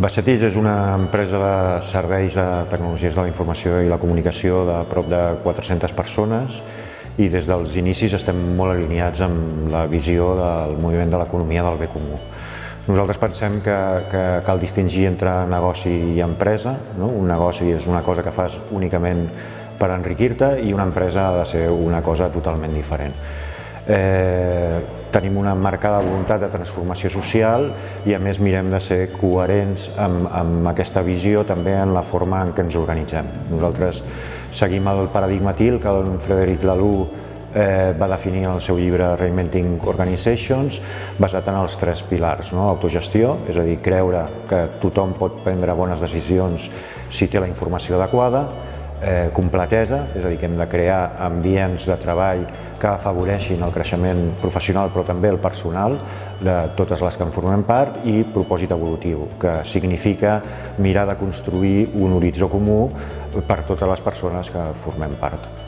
Bassetís és una empresa de serveis de tecnologies de la informació i la comunicació de prop de 400 persones i des dels inicis estem molt alineats amb la visió del moviment de l'economia del bé comú. Nosaltres pensem que cal distingir entre negoci i empresa. Un negoci és una cosa que fas únicament per enriquir-te i una empresa ha de ser una cosa totalment diferent. Tenim una marcada voluntat de transformació social i a més mirem de ser coherents amb aquesta visió també en la forma en què ens organitzem. Nosaltres seguim el paradigma TIL que el Frederic Laloux va definir en el seu llibre Reinventing Organizations, basat en els 3 pilars: autogestió, és a dir, creure que tothom pot prendre bones decisions si té la informació adequada; completesa, és a dir, que hem de crear ambients de treball que afavoreixin el creixement professional però també el personal de totes les que en formem part; i propòsit evolutiu, que significa mirar de construir un horitzó comú per totes les persones que formem part.